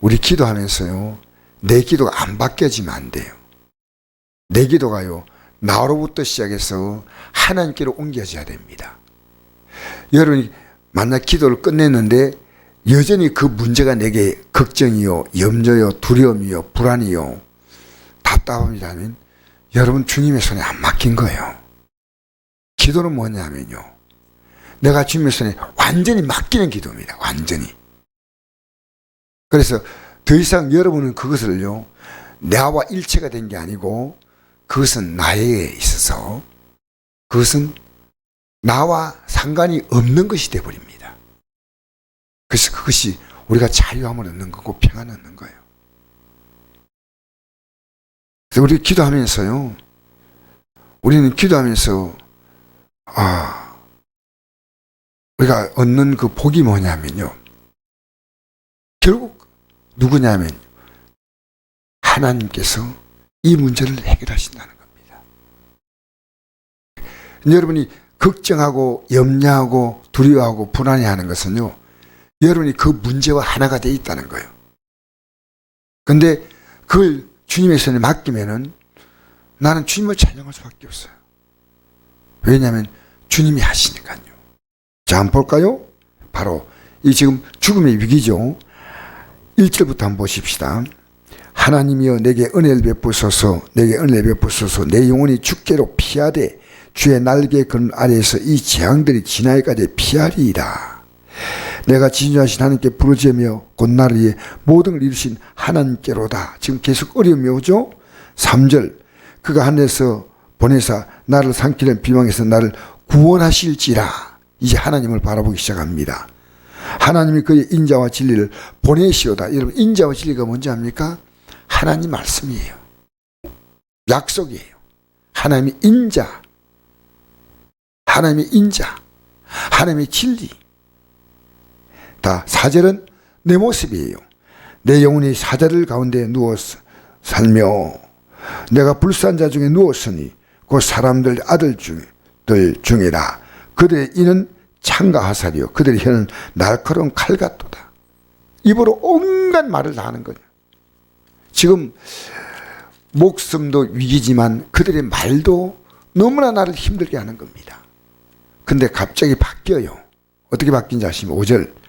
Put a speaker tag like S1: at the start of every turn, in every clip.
S1: 우리 기도하면서요, 내 기도가 안 바뀌어지면 안 돼요. 내 기도가요, 나로부터 시작해서 하나님께로 옮겨져야 됩니다. 여러분이 만약 기도를 끝냈는데 여전히 그 문제가 내게 걱정이요, 염려요, 두려움이요, 불안이요, 답답함이라면 여러분 주님의 손에 안 맡긴 거예요. 기도는 뭐냐면요, 내가 주님의 손에 완전히 맡기는 기도입니다. 완전히. 그래서 더 이상 여러분은 그것을요, 나와 일체가 된 게 아니고 그것은 나에게 있어서 그것은 나와 상관이 없는 것이 되어버립니다. 그래서 그것이 우리가 자유함을 얻는 거고 평안을 얻는 거예요. 그래서 우리 기도하면서요, 우리는 기도하면서 우리가 얻는 그 복이 뭐냐면요, 결국 누구냐면 하나님께서 이 문제를 해결하신다는 겁니다. 여러분이 걱정하고 염려하고 두려워하고 불안해하는 것은요, 여러분이 그 문제와 하나가 되어 있다는 거예요. 그런데 그걸 주님의 손에 맡기면은 나는 주님을 찬양할 수밖에 없어요. 왜냐하면 주님이 하시니까요. 자, 한번 볼까요? 바로 이 지금 죽음의 위기죠. 1절부터 한번 보십시다. 하나님이여 내게 은혜를 베푸소서, 내게 은혜를 베푸소서. 내 영혼이 주께로 피하되 주의 날개 그늘 아래에서 이 재앙들이 지나기까지 피하리이다. 내가 진주하신 하나님께 부르짖으며 곧 나를 위해 모든 걸 이루신 하나님께로다. 지금 계속 어려움이 오죠. 3절 그가 하늘에서 보내사 나를 삼키는 비방에서 나를 구원하실지라. 이제 하나님을 바라보기 시작합니다. 하나님이 그의 인자와 진리를 보내시오다. 여러분, 인자와 진리가 뭔지 압니까? 하나님 말씀이에요. 약속이에요. 하나님의 인자, 하나님의 인자, 하나님의 진리. 다 4절은 내 모습이에요. 내 영혼이 사자들 가운데 누워 살며 내가 불쌍한 자 중에 누웠으니 그 사람들 아들들 중이라. 그들의 이는 창과 화살이요 그들의 혀는 날카로운 칼 같도다. 입으로 온갖 말을 다 하는 거죠. 지금 목숨도 위기지만 그들의 말도 너무나 나를 힘들게 하는 겁니다. 근데 갑자기 바뀌어요. 어떻게 바뀐지 아시면 5절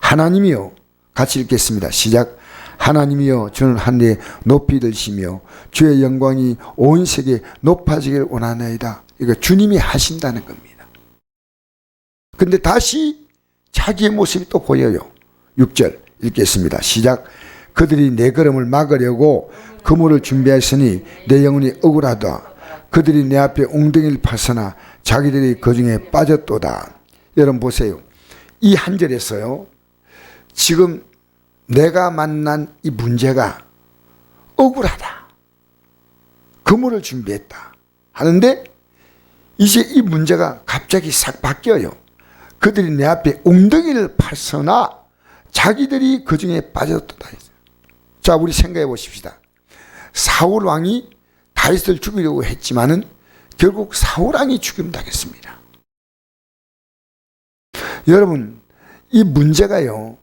S1: 하나님이여, 같이 읽겠습니다. 시작. 하나님이여 주는 하늘에 높이 들시며 주의 영광이 온 세계에 높아지길 원하나이다. 이거 주님이 하신다는 겁니다. 근데 다시 자기의 모습이 또 보여요. 6절 읽겠습니다. 시작. 그들이 내 걸음을 막으려고 그물을 준비했으니 내 영혼이 억울하다. 그들이 내 앞에 웅덩이를 파서나 자기들이 그 중에 빠졌도다. 여러분 보세요. 이 한 절에서요, 지금 내가 만난 이 문제가 억울하다. 그물을 준비했다 하는데 이제 이 문제가 갑자기 싹 바뀌어요. 그들이 내 앞에 웅덩이를 파서나 자기들이 그 중에 빠졌다. 자, 우리 생각해 보십시다. 사울 왕이 다윗을 죽이려고 했지만은 결국 사울 왕이 죽임당했습니다. 여러분, 이 문제가요,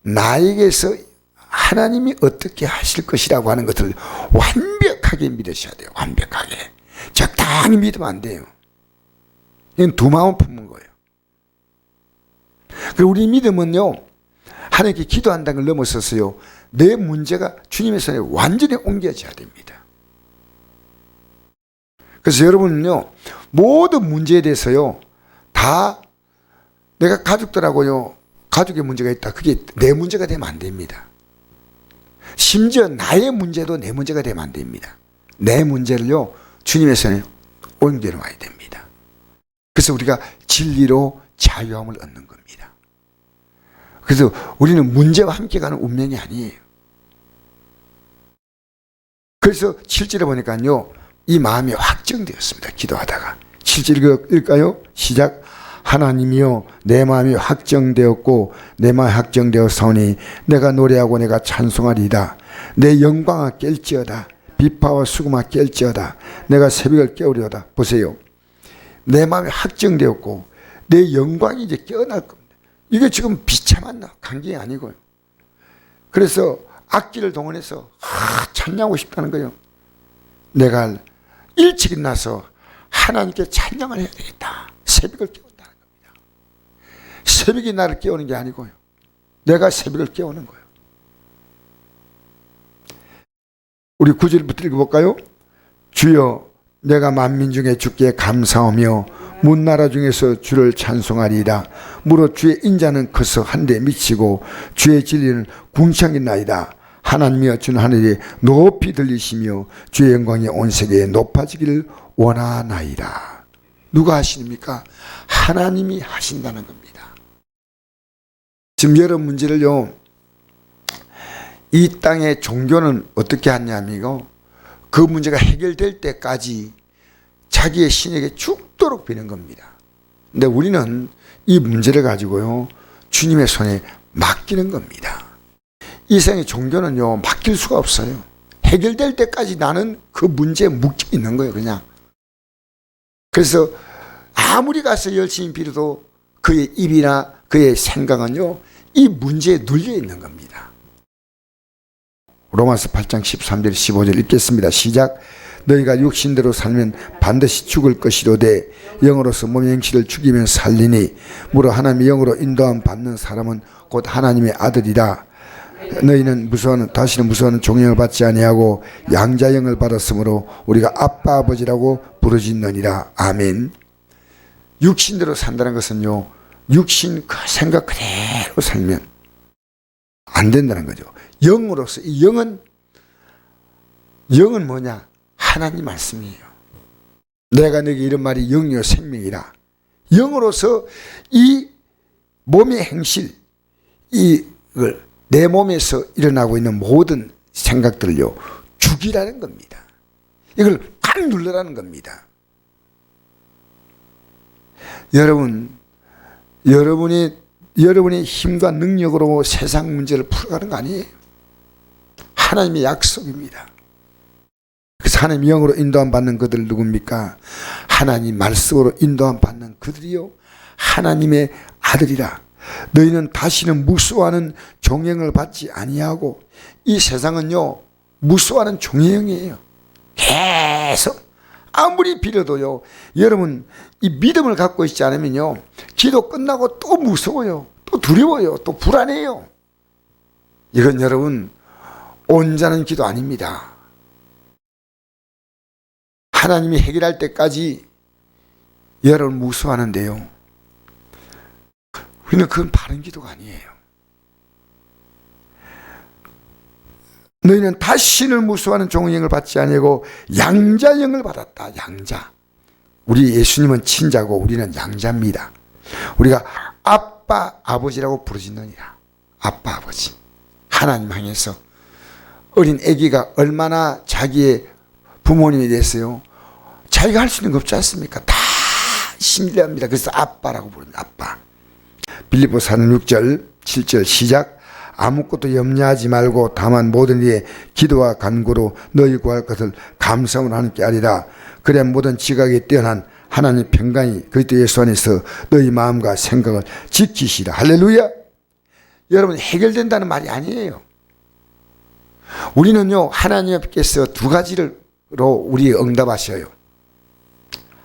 S1: 나에게서 하나님이 어떻게 하실 것이라고 하는 것을 완벽하게 믿으셔야 돼요. 완벽하게. 적당히 믿으면 안 돼요. 이건 두 마음 품는 거예요. 그리고 우리 믿음은요, 하나님께 기도한다는 걸 넘어서서요, 내 문제가 주님의 손에 완전히 옮겨져야 됩니다. 그래서 여러분은요, 모든 문제에 대해서요, 다 내가 가족들하고요, 가족의 문제가 있다. 그게 내 문제가 되면 안 됩니다. 심지어 나의 문제도 내 문제가 되면 안 됩니다. 내 문제를요, 주님의 손에 옮겨놔야 됩니다. 그래서 우리가 진리로 자유함을 얻는 겁니다. 그래서 우리는 문제와 함께 가는 운명이 아니에요. 그래서 7절에 보니까요, 이 마음이 확정되었습니다. 기도하다가. 7절 읽을까요? 시작. 하나님이여 내 마음이 확정되었고 내 마음이 확정되었사오니 내가 노래하고 내가 찬송하리이다. 내 영광아 깰지어다. 비파와 수금아 깰지어다. 내가 새벽을 깨우리오다. 보세요. 내 마음이 확정되었고 내 영광이 이제 깨어날 겁니다. 이게 지금 비참한 광경이 아니고요. 그래서 악기를 동원해서 찬양하고 싶다는 거예요. 내가 일찍 일어나서 하나님께 찬양을 해야 되겠다. 새벽을 깨운다는 겁니다. 새벽이 나를 깨우는 게 아니고요. 내가 새벽을 깨우는 거예요. 우리 9절부터 읽어볼까요? 주여 내가 만민 중에 주께 감사하며 문나라 중에서 주를 찬송하리이다. 무릇 주의 인자는 커서 한데 미치고 주의 진리는 궁창이나이다. 하나님이여 주는 하늘이 높이 들리시며 주의 영광이 온 세계에 높아지기를 원하나이다. 누가 하십니까? 하나님이 하신다는 겁니다. 지금 여러 문제를요, 이 땅의 종교는 어떻게 하냐면요, 그 문제가 해결될 때까지 자기의 신에게 죽도록 비는 겁니다. 근데 우리는 이 문제를 가지고요, 주님의 손에 맡기는 겁니다. 이 세상의 종교는요, 맡길 수가 없어요. 해결될 때까지 나는 그 문제에 묶여 있는 거예요, 그냥. 그래서 아무리 가서 열심히 빌어도 그의 입이나 그의 생각은요, 이 문제에 눌려 있는 겁니다. 로마서 8장 13절 15절 읽겠습니다. 시작. 너희가 육신대로 살면 반드시 죽을 것이로되 영으로서 몸의 행실을 죽이면 살리니 무릇 하나님의 영으로 인도함 받는 사람은 곧 하나님의 아들이라. 너희는 다시는 무서워하는 종영을 받지 아니하고 양자영을 받았으므로 우리가 아빠 아버지라고 부르짖느니라. 아멘. 육신대로 산다는 것은요, 육신 그 생각 그대로 살면 안 된다는 거죠. 영으로서, 이 영은 뭐냐? 하나님 말씀이에요. 내가 너에게 이런 말이 영이요 생명이라. 영으로서 이 몸의 행실, 이걸 내 몸에서 일어나고 있는 모든 생각들을요, 죽이라는 겁니다. 이걸 꽉 눌러라는 겁니다. 여러분의 힘과 능력으로 세상 문제를 풀어가는 거 아니에요. 하나님의 약속입니다. 그래서 하나님 영으로 인도함 받는 그들 누굽니까? 하나님 말씀으로 인도함 받는 그들이요, 하나님의 아들이라. 너희는 다시는 무수하는 종행을 받지 아니하고. 이 세상은요, 무수하는 종행이에요. 계속 아무리 빌어도요, 여러분 이 믿음을 갖고 있지 않으면요, 기도 끝나고 또 무서워요, 또 두려워요, 또 불안해요. 이건 여러분 온전한 기도 아닙니다. 하나님이 해결할 때까지 여러분 무수하는데요, 우리는 그건 바른 기도가 아니에요. 너희는 다시는 무수하는 종영을 받지 아니하고 양자영을 받았다. 양자. 우리 예수님은 친자고 우리는 양자입니다. 우리가 아빠 아버지라고 부르짖느니라. 아빠 아버지. 하나님 향해서 어린 아기가 얼마나 자기의 부모님이 됐어요. 자기가 할 수 있는 거 없지 않습니까? 다 신뢰합니다. 그래서 아빠라고 부르는 아빠. 빌립보서 6절 7절 시작. 아무것도 염려하지 말고 다만 모든 일에 기도와 간구로 너희 구할 것을 감사함으로 하나님께 아리라. 그래야 모든 지각에 뛰어난 하나님 평강이 그리스도 예수 안에서 너희 마음과 생각을 지키시라. 할렐루야. 여러분, 해결된다는 말이 아니에요. 우리는요, 하나님께서 두 가지로 우리 응답하셔요.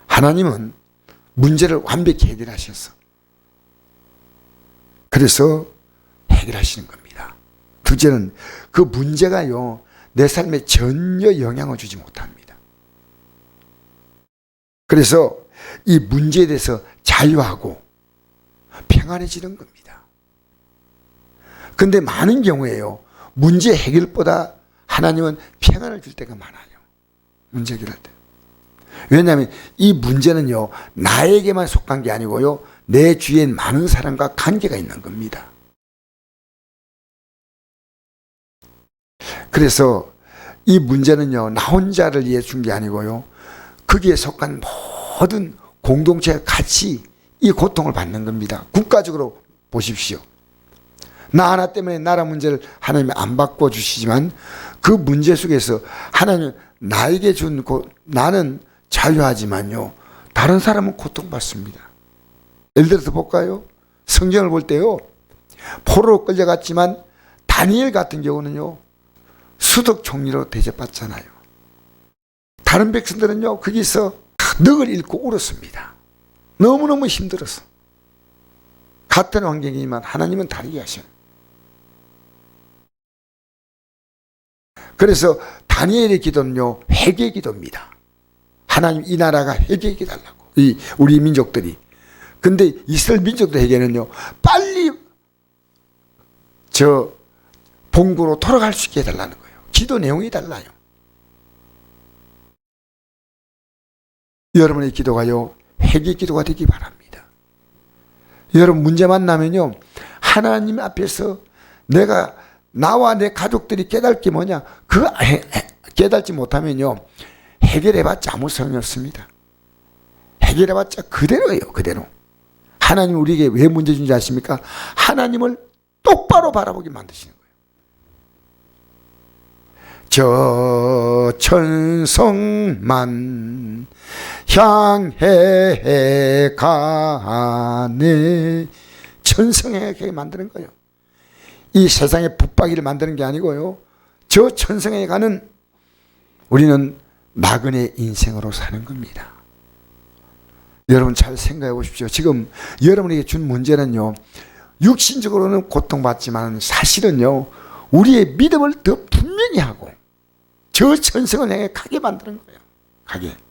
S1: 하나님은 문제를 완벽히 해결하셔서, 그래서 해결하시는 겁니다. 둘째는 그 문제가요, 내 삶에 전혀 영향을 주지 못합니다. 그래서 이 문제에 대해서 자유하고 평안해지는 겁니다. 근데 많은 경우에요, 문제 해결보다 하나님은 평안을 줄 때가 많아요. 문제 해결할 때. 왜냐하면 이 문제는요, 나에게만 속한 게 아니고요, 내 주위에 많은 사람과 관계가 있는 겁니다. 그래서 이 문제는요, 나 혼자를 위해 준 게 아니고요, 거기에 속한 모든 공동체가 같이 이 고통을 받는 겁니다. 국가적으로 보십시오. 나 하나 때문에 나라 문제를 하나님이 안 바꿔주시지만 그 문제 속에서 하나님은 나에게 준 나는 자유하지만요, 다른 사람은 고통받습니다. 예를 들어서 볼까요? 성경을 볼 때요, 포로로 끌려갔지만 다니엘 같은 경우는요, 수덕 총리로 대접받잖아요. 다른 백성들은요, 거기서 넋을 잃고 울었습니다. 너무너무 힘들어서. 같은 환경이지만 하나님은 다르게 하셔요. 그래서 다니엘의 기도는요, 회개 기도입니다. 하나님, 이 나라가 회개해 달라고. 우리 민족들이. 근데 이스라엘 민족들 회개는요, 빨리 본국으로 돌아갈 수 있게 해달라는 거예요. 기도 내용이 달라요. 여러분의 기도가요, 회개 기도가 되기 바랍니다. 여러분 문제 만나면요, 하나님 앞에서 나와 내 가족들이 깨달을 게 뭐냐, 그거 깨달지 못하면요, 해결해봤자 아무 소용이 없습니다. 해결해봤자 그대로예요, 그대로. 하나님 우리에게 왜 문제 준지 아십니까? 하나님을 똑바로 바라보게 만드시는 거예요. 저 천성만 향해 가네. 천성에게 만드는 거예요. 이 세상의 붙박이를 만드는 게 아니고요, 저 천성에 가는 우리는 나그네 인생으로 사는 겁니다. 여러분 잘 생각해 보십시오. 지금 여러분에게 준 문제는요, 육신적으로는 고통받지만 사실은요, 우리의 믿음을 더 분명히 하고 저 천성을 향해 가게 만드는 거예요. 가게.